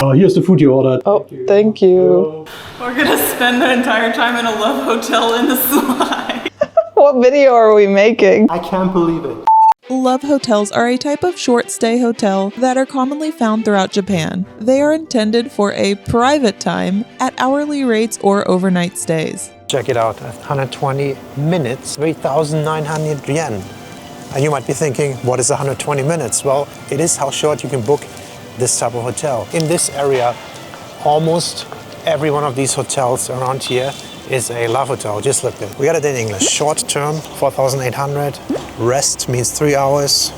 Oh, here's the food you ordered. Oh, thank you. We're gonna spend the entire time in a love hotel in the slide. What video are we making? I can't believe it. Love hotels are a type of short stay hotel that are commonly found throughout Japan. They are intended for a private time at hourly rates or overnight stays. Check it out, 120 minutes, 3,900 yen. And you might be thinking, what is 120 minutes? Well, it is how short you can book this type of hotel. In this area, almost every one of these hotels around here is a love hotel. Just look at it. We got it in English. Short term, 4,800. Rest means 3 hours.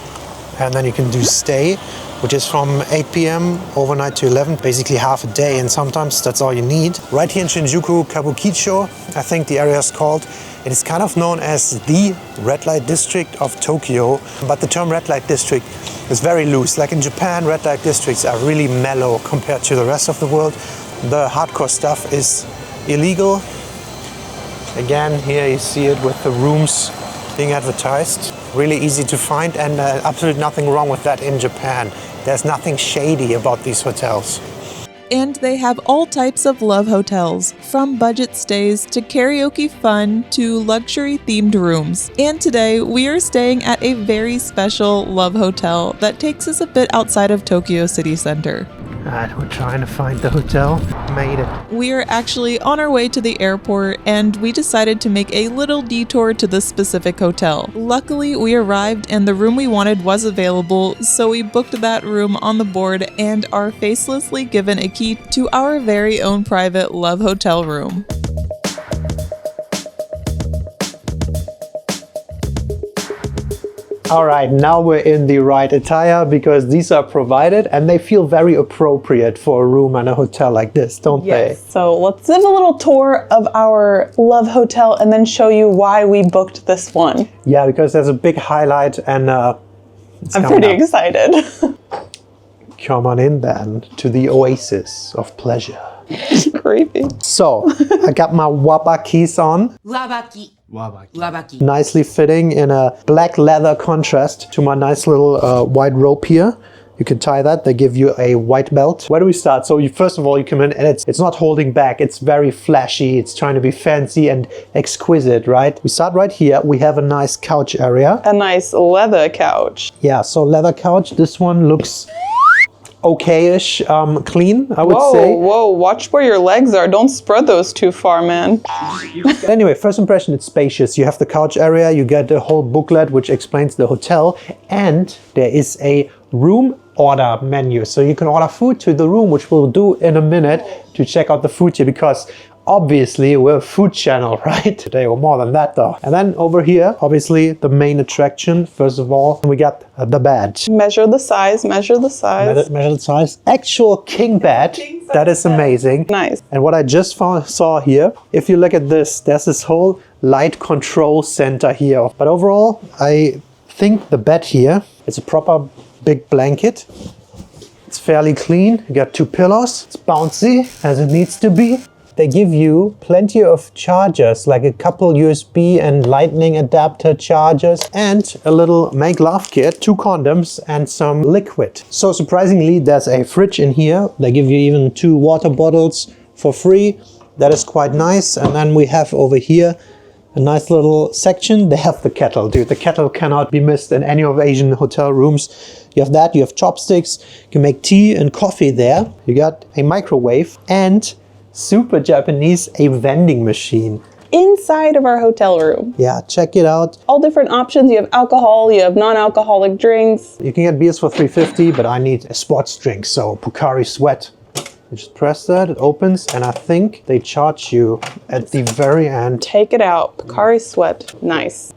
And then you can do stay, which is from 8 p.m. overnight to 11, basically half a day. And sometimes that's all you need. Right here in Shinjuku, Kabukicho, I think the area is called. It is kind of known as the red light district of Tokyo. But the term red light district is very loose. Like in Japan, red light districts are really mellow compared to the rest of the world. The hardcore stuff is illegal. Again, here you see it with the rooms being advertised. Really easy to find, and absolutely nothing wrong with that in Japan. There's nothing shady about these hotels. And they have all types of love hotels, from budget stays to karaoke fun to luxury themed rooms. And today we are staying at a very special love hotel that takes us a bit outside of Tokyo city center. Alright, we're trying to find the hotel. Made it. We are actually on our way to the airport, and we decided to make a little detour to this specific hotel. Luckily, we arrived and the room we wanted was available, so we booked that room on the board and are facelessly given a key to our very own private love hotel room. All right, now we're in the right attire because these are provided and they feel very appropriate for a room and a hotel like this, don't they? So let's give a little tour of our love hotel and then show you why we booked this one. Yeah, because there's a big highlight and I'm pretty excited. Come on in then to the oasis of pleasure. Creepy. So, I got my wabakis on. Wabaki. Nicely fitting in a black leather contrast to my nice little white rope here. You can tie that. They give you a white belt. Where do we start? So first of all, you come in and it's not holding back. It's very flashy. It's trying to be fancy and exquisite, right? We start right here. We have a nice couch area. A nice leather couch. Yeah, so leather couch. This one looks okay-ish, clean, I would say. Whoa, watch where your legs are. Don't spread those too far, man. Anyway, first impression, it's spacious. You have the couch area, you get the whole booklet which explains the hotel, and there is a room order menu. So you can order food to the room, which we'll do in a minute to check out the food here, because obviously we're a food channel, right? Today or more than that though. And then over here, obviously the main attraction, first of all, we got the bed. Measure the size, measure the size. Measure the size. Actual king bed. That is amazing. Nice. And what I just saw here, if you look at this, there's this whole light control center here. But overall, I think the bed here, it's a proper big blanket. It's fairly clean. You got 2 pillows. It's bouncy as it needs to be. They give you plenty of chargers, like a couple USB and lightning adapter chargers, and a little make love kit, 2 condoms and some liquid. So surprisingly, there's a fridge in here. They give you even 2 water bottles for free. That is quite nice. And then we have over here a nice little section. They have the kettle, dude. The kettle cannot be missed in any of Asian hotel rooms. You have that, you have chopsticks, you can make tea and coffee there. You got a microwave and super Japanese, a vending machine. Inside of our hotel room. Yeah, check it out. All different options. You have alcohol, you have non-alcoholic drinks. You can get beers for $3.50, but I need a sports drink, so Pocari Sweat. You just press that, it opens, and I think they charge you at the very end. Take it out. Pocari Sweat. Nice.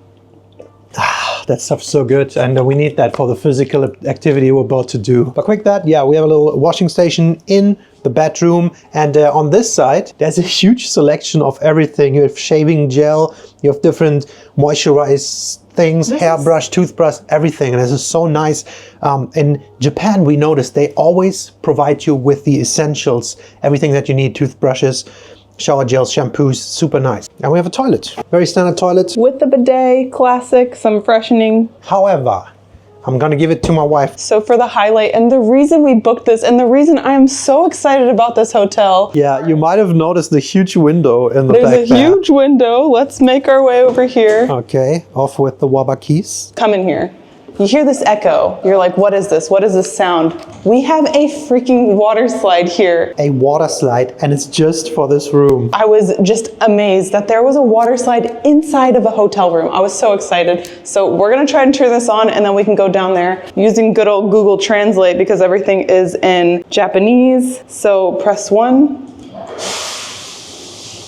That stuff's so good, and we need that for the physical activity we're about to do. But quick that, yeah, we have a little washing station in the bedroom, and on this side there's a huge selection of everything. You have shaving gel, you have different moisturize things, hairbrush, toothbrush, everything, and this is so nice. In Japan, we noticed they always provide you with the essentials, everything that you need, toothbrushes, shower gels, shampoos, super nice. And we have a toilet, very standard toilet. With the bidet, classic, some freshening. However, I'm gonna give it to my wife. So for the highlight, and the reason we booked this, and the reason I am so excited about this hotel. Yeah, you might have noticed the huge window in the back There's a huge window. Let's make our way over here. Okay, off with the wabakis. Come in here. You hear this echo. You're like, what is this? What is this sound? We have a freaking water slide here. A water slide, and it's just for this room. I was just amazed that there was a water slide inside of a hotel room. I was so excited. So we're gonna try and turn this on and then we can go down there using good old Google Translate because everything is in Japanese. So press 1.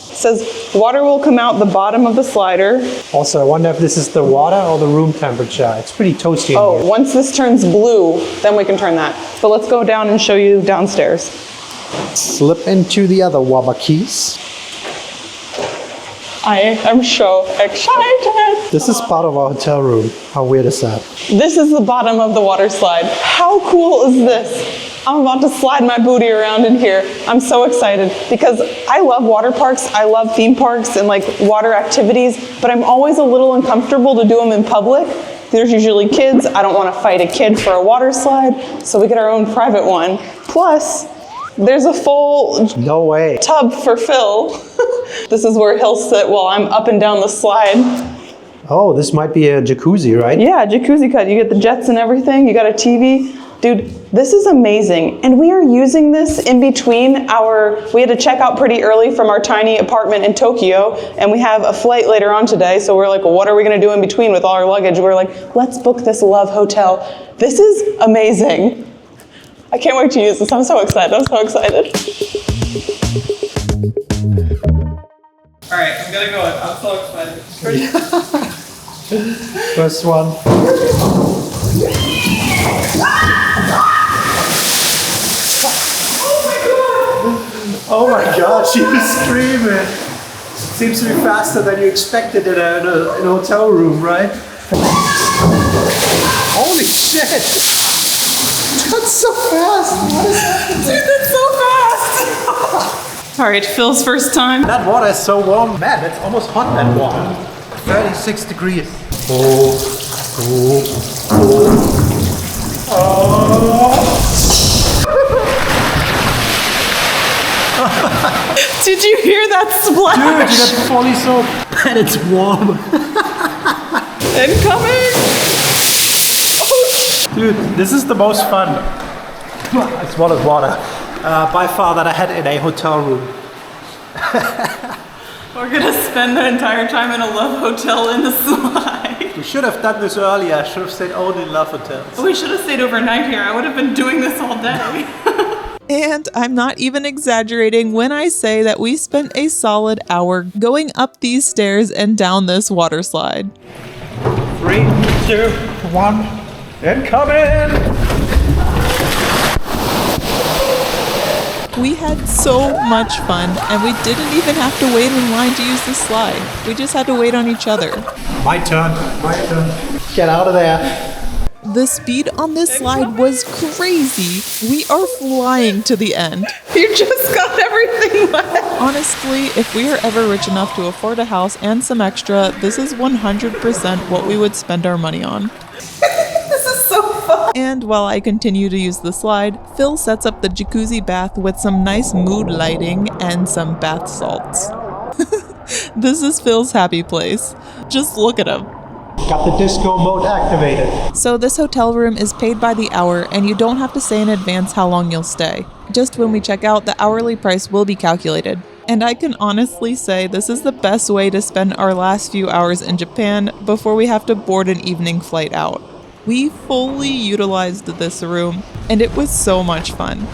It says water will come out the bottom of the slider. Also, I wonder if this is the water or the room temperature. It's pretty toasty in Oh, here. once this turns blue, then we can turn that. But let's go down and show you downstairs. Slip into the other wabakis. I am so excited. This is part of our hotel room. How weird is that? This is the bottom of the water slide. How cool is this? I'm about to slide my booty around in here. I'm so excited because I love water parks. I love theme parks and like water activities, but I'm always a little uncomfortable to do them in public. There's usually kids. I don't want to fight a kid for a water slide, so we get our own private one. Plus, there's a full No way. tub for Phil. This is where he'll sit while I'm up and down the slide. Oh, this might be a jacuzzi, right? Yeah, jacuzzi cut. You get the jets and everything. You got a TV. Dude, this is amazing. And we are using this in between we had to check out pretty early from our tiny apartment in Tokyo, and we have a flight later on today. So we're like, well, what are we gonna do in between with all our luggage? We're like, let's book this Love Hotel. This is amazing. I can't wait to use this. I'm so excited. I'm so excited. All right, I'm gonna go in. I'm so excited. First one. Oh my god, she was screaming. Seems to be faster than you expected in a hotel room, right? Holy shit! That's so fast! What is happening? Dude, that's so fast! All right, Phil's first time. That water is so warm. Man, that's almost hot, that water. 36 degrees. Did you hear that splash? Dude, you got fully soaked. And it's warm. Incoming! Dude, this is the most fun. As well as water. By far that I had in a hotel room. We're gonna spend the entire time in a Love Hotel in the slide. We should have done this earlier. I should have stayed only in Love Hotels. We should have stayed overnight here. I would have been doing this all day. And I'm not even exaggerating when I say that we spent a solid hour going up these stairs and down this water slide. 3, 2, 1, incoming! We had so much fun, and we didn't even have to wait in line to use the slide. We just had to wait on each other. My turn. Get out of there. The speed on this slide was crazy. We are flying to the end. You just got everything wet. Honestly, if we are ever rich enough to afford a house and some extra, this is 100% what we would spend our money on. This is so fun. And while I continue to use the slide, Phil sets up the jacuzzi bath with some nice mood lighting and some bath salts. This is Phil's happy place. Just look at him. Got the disco mode activated. So this hotel room is paid by the hour, and you don't have to say in advance how long you'll stay. Just when we check out, the hourly price will be calculated. And I can honestly say this is the best way to spend our last few hours in Japan before we have to board an evening flight out. We fully utilized this room, and it was so much fun.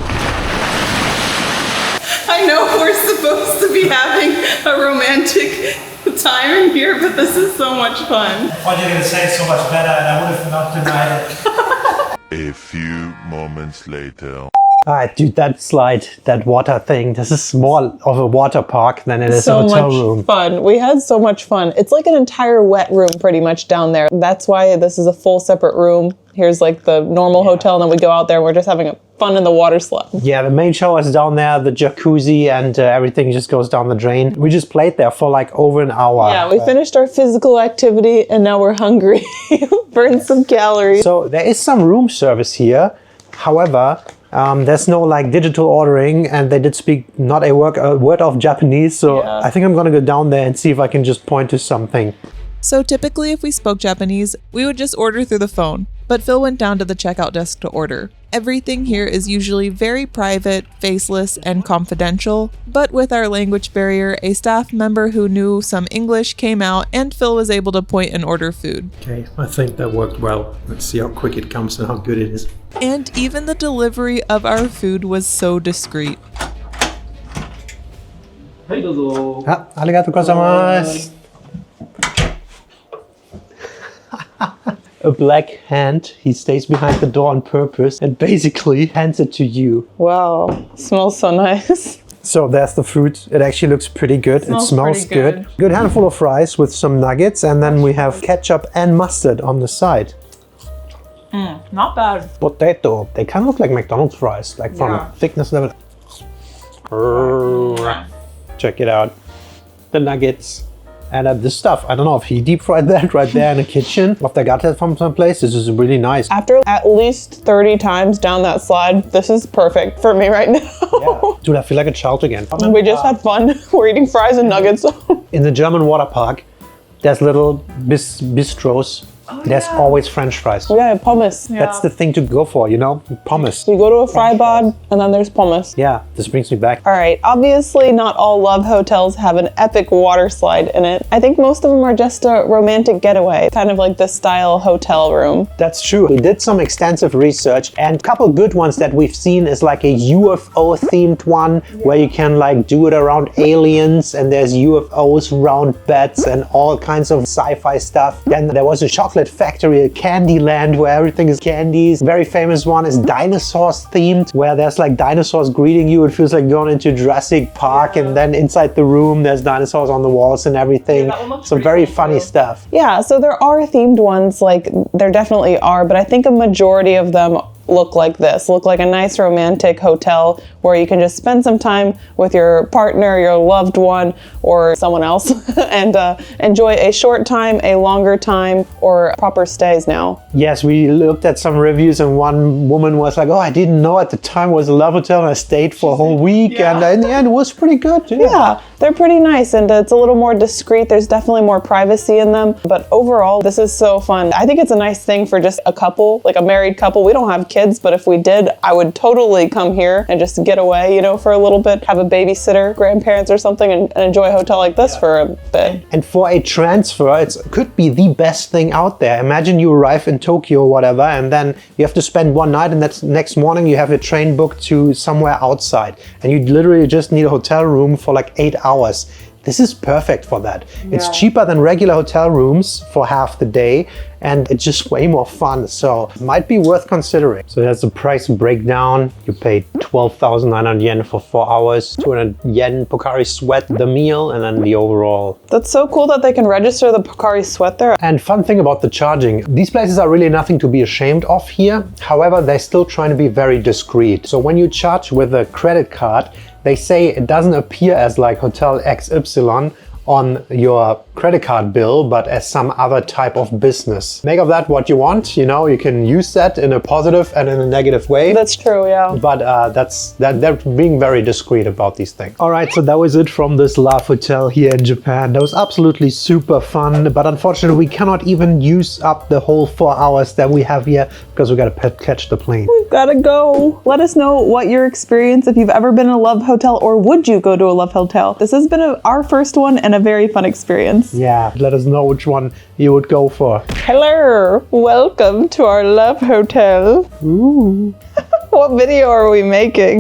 I know we're supposed to be having a romantic time in here, but this is so much fun. I thought you were going to say it so much better, and I would have not denied it. A few moments later. Alright, dude, that slide, that water thing, this is more of a water park than it is a hotel room. Fun. We had so much fun. It's like an entire wet room pretty much down there. That's why this is a full separate room. Here's like the normal hotel, and then we go out there and we're just having a fun in the water slide. Yeah, the main show is down there, the jacuzzi, and everything just goes down the drain. We just played there for like over an hour. Yeah, we finished our physical activity and now we're hungry. Burned some calories. So there is some room service here. However, there's no like digital ordering, and they did speak not a word of Japanese. So Yeah. I think I'm gonna go down there and see if I can just point to something. So typically if we spoke Japanese, we would just order through the phone, but Phil went down to the checkout desk to order. Everything here is usually very private, faceless, and confidential, but with our language barrier, a staff member who knew some English came out and Phil was able to point and order food. Okay, I think that worked well. Let's see how quick it comes and how good it is. And even the delivery of our food was so discreet. Arigatou gozaimasu. A black hand, he stays behind the door on purpose and basically hands it to you. Wow, smells so nice. So there's the food. It actually looks pretty good. It smells pretty good. Good handful of fries with some nuggets, and then we have ketchup and mustard on the side. Not bad. Potato. They kind of look like McDonald's fries, like from Yeah. thickness level. Check it out. The nuggets. And this stuff, I don't know if he deep fried that right there in the kitchen, or if they got that from some place. This is really nice. After at least 30 times down that slide, this is perfect for me right now. Yeah. Dude, I feel like a child again. We just had fun. We're eating fries and nuggets. In the German water park, there's little bistros. There's always French fries. Yeah, pommes. That's the thing to go for, you know? Pommes. You go to a fry bod and then there's pommes. Yeah, this brings me back. All right, obviously not all love hotels have an epic water slide in it. I think most of them are just a romantic getaway, kind of like the style hotel room. That's true. We did some extensive research, and a couple good ones that we've seen is like a UFO themed one where you can like do it around aliens, and there's UFOs, round beds, and all kinds of sci-fi stuff. Then there was a chocolate factory, a candy land where everything is candies. Very famous one is dinosaurs themed, where there's like dinosaurs greeting you. It feels like going into Jurassic Park, and then inside the room there's dinosaurs on the walls and everything. Some very funny stuff. Yeah, so there are themed ones, like there definitely are, but I think a majority of them look like this, look like a nice romantic hotel where you can just spend some time with your partner, your loved one, or someone else and enjoy a short time, a longer time, or proper stays now. Yes, we looked at some reviews, and one woman was like, oh, I didn't know at the time it was a love hotel, and I stayed for a whole week, and in the end it was pretty good. Yeah, they're pretty nice, and it's a little more discreet. There's definitely more privacy in them, but overall, this is so fun. I think it's a nice thing for just a couple, like a married couple. We don't have kids, but if we did, I would totally come here and just get away, you know, for a little bit, have a babysitter, grandparents or something, and enjoy a hotel like this for a bit. And for a transfer, it could be the best thing out there. Imagine you arrive in Tokyo or whatever, and then you have to spend one night, and that's next morning you have a train booked to somewhere outside, and you literally just need a hotel room for like 8 hours. This is perfect for that. Yeah. It's cheaper than regular hotel rooms for half the day, and it's just way more fun. So it might be worth considering. So that's the price breakdown. You pay 12,900 yen for 4 hours, 200 yen Pocari Sweat, the meal, and then the overall. That's so cool that they can register the Pocari Sweat there. And fun thing about the charging, these places are really nothing to be ashamed of here. However, they're still trying to be very discreet. So when you charge with a credit card, they say it doesn't appear as like Hotel XY on your credit card bill, but as some other type of business. Make of that what you want. You know, you can use that in a positive and in a negative way. That's true, yeah. But they're being very discreet about these things. All right, so that was it from this Love Hotel here in Japan. That was absolutely super fun, but unfortunately we cannot even use up the whole 4 hours that we have here because we gotta catch the plane. We've gotta go. Let us know what your experience, if you've ever been in a love hotel, or would you go to a love hotel? This has been our first one and a very fun experience. Yeah, let us know which one you would go for. Hello, welcome to our love hotel. Ooh. What video are we making?